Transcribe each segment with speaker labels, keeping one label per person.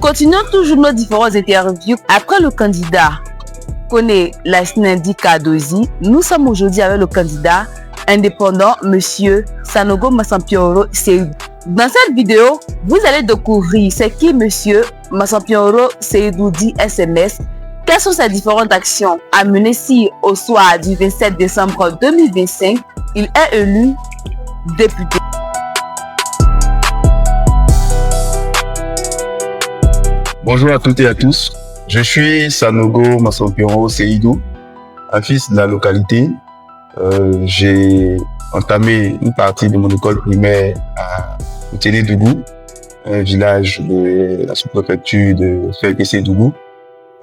Speaker 1: continuons toujours nos différentes interviews. Après le candidat connaît la Snedi Kadozi, nous sommes aujourd'hui avec le candidat indépendant, Monsieur Sanogo Massampioro Seydou. Dans cette vidéo, vous allez découvrir c'est qui Monsieur Massampioro Seydou dit SMS, quelles sont ses différentes actions à mener si au soir du 27 décembre 2025, il est élu député.
Speaker 2: Bonjour à toutes et à tous, je suis Sanogo Massampioro Seydou, un fils de la localité. J'ai entamé une partie de mon école primaire à Télédougou, un village de la sous-préfecture de Féké-Sédougou.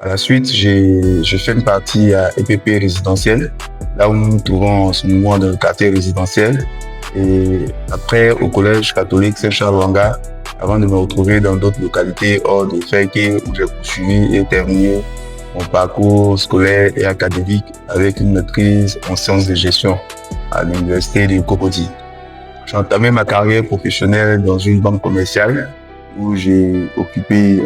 Speaker 2: À la suite, j'ai fait une partie à EPP résidentiel, là où nous nous trouvons en ce moment dans le quartier résidentiel. Et après, au collège catholique Saint-Charles-Wanga, avant de me retrouver dans d'autres localités hors de Féké, où j'ai poursuivi et terminé mon parcours scolaire et académique avec une maîtrise en sciences de gestion à l'université de Cocody. J'ai entamé ma carrière professionnelle dans une banque commerciale où j'ai occupé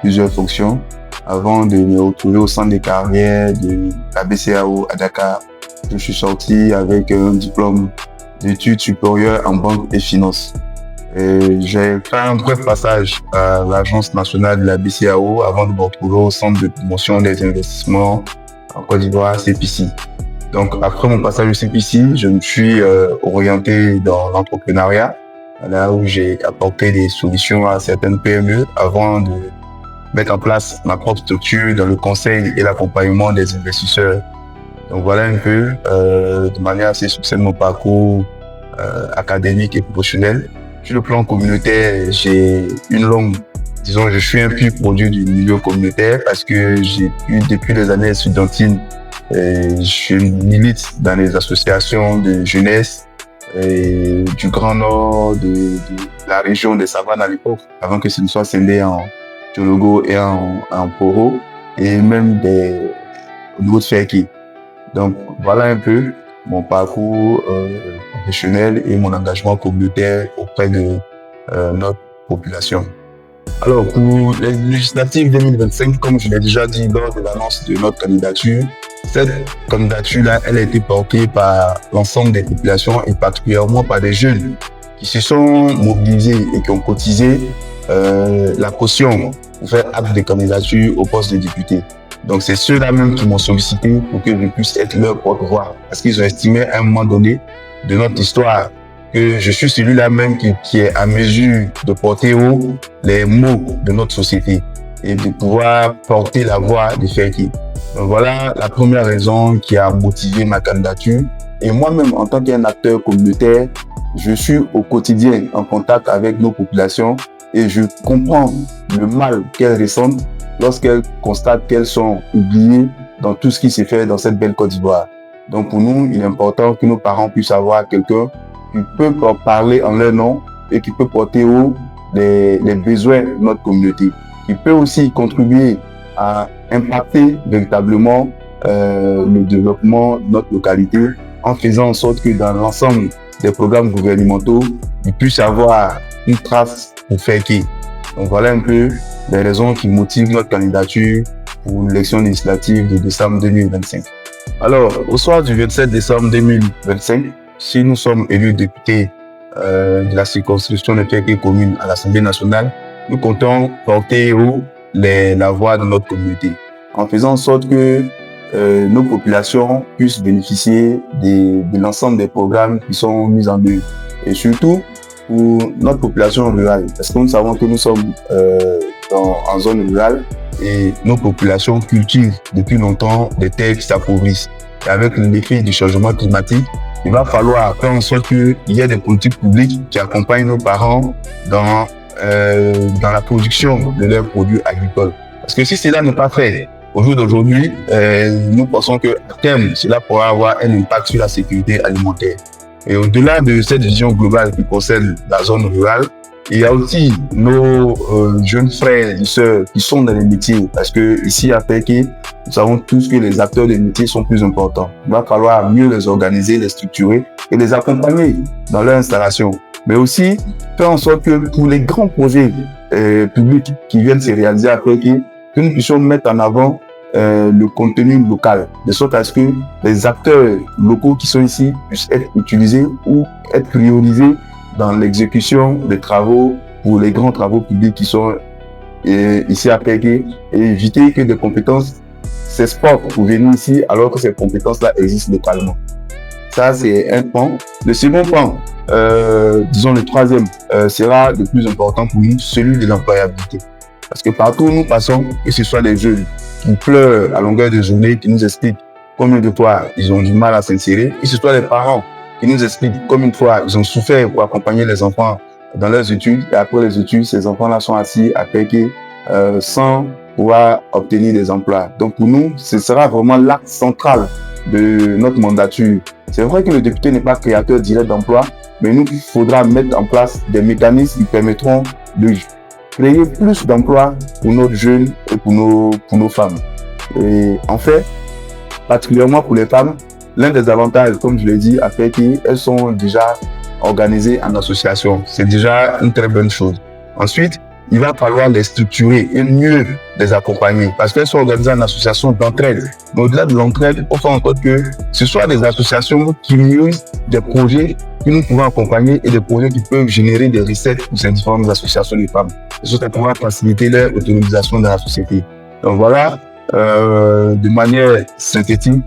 Speaker 2: plusieurs fonctions avant de me retrouver au centre de carrière de la BCEAO à Dakar. Je suis sorti avec un diplôme d'études supérieures en banque et finance. J'ai fait un bref passage à l'Agence nationale de la BCEAO avant de me retrouver au Centre de promotion des investissements en Côte d'Ivoire, CPC. Donc, après mon passage au CPC, je me suis orienté dans l'entrepreneuriat, là où j'ai apporté des solutions à certaines PME avant de mettre en place ma propre structure dans le conseil et l'accompagnement des investisseurs. Donc, voilà un peu, de manière assez succincte, mon parcours académique et professionnel. Sur le plan communautaire, j'ai une longue, disons, je suis un pur produit du milieu communautaire parce que j'ai eu, depuis les années estudiantines, je milite dans les associations de jeunesse du Grand Nord, de la région des Savanes à l'époque, avant que ce ne soit scindé en Tchologo et en Poro, et même au niveau de Féké. Donc, voilà un peu mon parcours professionnel et mon engagement communautaire auprès de notre population. Alors, pour les législatives 2025, comme je l'ai déjà dit lors de l'annonce de notre candidature, cette candidature-là, elle a été portée par l'ensemble des populations et particulièrement par des jeunes qui se sont mobilisés et qui ont cotisé la caution pour faire acte de candidature au poste de député. Donc, c'est ceux-là même qui m'ont sollicité pour que je puisse être leur porte-voix. Parce qu'ils ont estimé à un moment donné de notre histoire que je suis celui-là même qui est à mesure de porter haut les mots de notre société et de pouvoir porter la voix des Féké. Donc, voilà la première raison qui a motivé ma candidature. Et moi-même, en tant qu'un acteur communautaire, je suis au quotidien en contact avec nos populations et je comprends le mal qu'elles ressentent lorsqu'elles constatent qu'elles sont oubliées dans tout ce qui s'est fait dans cette belle Côte d'Ivoire. Donc pour nous, il est important que nos parents puissent avoir quelqu'un qui peut parler en leur nom et qui peut porter haut les besoins de notre communauté, qui peut aussi contribuer à impacter véritablement le développement de notre localité en faisant en sorte que dans l'ensemble des programmes gouvernementaux, il puisse avoir une trace pour faire qui. Donc voilà un peu les raisons qui motivent notre candidature pour l'élection législative de décembre 2025. Alors, au soir du 27 décembre 2025, si nous sommes élus députés de la circonscription de Féké commune à l'Assemblée nationale, nous comptons porter haut la voix de notre communauté, en faisant en sorte que nos populations puissent bénéficier de l'ensemble des programmes qui sont mis en œuvre. Et surtout, pour notre population rurale, parce que nous savons que nous sommes en zone rurale et nos populations cultivent depuis longtemps des terres qui s'appauvrissent. Et avec l'effet du changement climatique, il va falloir faire en sorte qu'il y ait des politiques publiques qui accompagnent nos parents dans la production de leurs produits agricoles. Parce que si cela n'est pas fait, au jour d'aujourd'hui, nous pensons qu'à terme, cela pourra avoir un impact sur la sécurité alimentaire. Et au-delà de cette vision globale qui concerne la zone rurale, il y a aussi nos jeunes frères et sœurs qui sont dans les métiers. Parce que ici à Féké, nous savons tous que les acteurs des métiers sont plus importants. Il va falloir mieux les organiser, les structurer et les accompagner dans leur installation. Mais aussi faire en sorte que pour les grands projets publics qui viennent se réaliser après que nous puissions mettre en avant le contenu local, de sorte à ce que les acteurs locaux qui sont ici puissent être utilisés ou être priorisés dans l'exécution des travaux pour les grands travaux publics qui sont ici à Pégué, et éviter que des compétences s'exportent pour venir ici alors que ces compétences-là existent localement. Ça, c'est un pan. Le second pan, disons le troisième, sera le plus important pour nous, celui de l'employabilité. Parce que partout où nous passons, que ce soit les jeunes qui pleurent à longueur de journée, qui nous expliquent combien de fois ils ont du mal à s'insérer, que ce soit les parents qui nous expliquent combien de fois ils ont souffert pour accompagner les enfants dans leurs études, et après les études, ces enfants-là sont assis à Pégué sans pouvoir obtenir des emplois. Donc pour nous, ce sera vraiment l'axe central de notre mandature. C'est vrai que le député n'est pas créateur direct d'emplois, mais nous, il faudra mettre en place des mécanismes qui permettront de créer plus d'emplois pour nos jeunes et pour nos femmes. Et en fait, particulièrement pour les femmes, l'un des avantages, comme je l'ai dit, à fait qu'elles sont déjà organisées en association. C'est déjà une très bonne chose. Ensuite, il va falloir les structurer et mieux les accompagner parce qu'elles sont organisées en association d'entraide. Mais au-delà de l'entraide, il faut faire en sorte que ce soit des associations qui mûrissent des projets que nous pouvons accompagner et des projets qui peuvent générer des recettes pour ces différentes associations de femmes. De sorte à pouvoir faciliter leur autonomisation dans la société. Donc voilà, de manière synthétique,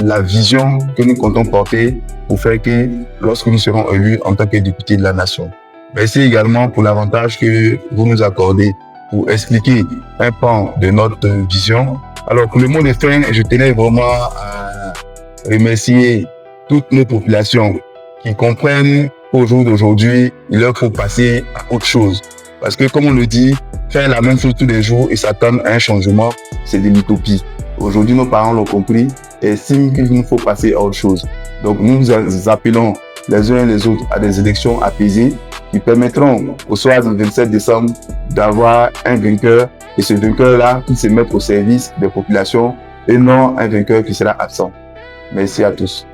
Speaker 2: la vision que nous comptons porter pour faire que lorsque nous serons élus en tant que députés de la nation. Merci également pour l'avantage que vous nous accordez pour expliquer un pan de notre vision. Alors pour le mot de fin, je tenais vraiment à remercier toutes nos populations qui comprennent qu'au jour d'aujourd'hui, il leur faut passer à autre chose. Parce que comme on le dit, faire la même chose tous les jours et s'attendre à un changement, c'est de l'utopie. Aujourd'hui, nos parents l'ont compris et estiment qu'il nous faut passer à autre chose. Donc nous appelons les uns et les autres à des élections apaisées qui permettront au soir du 27 décembre d'avoir un vainqueur et ce vainqueur-là qui se met au service des populations et non un vainqueur qui sera absent. Merci à tous.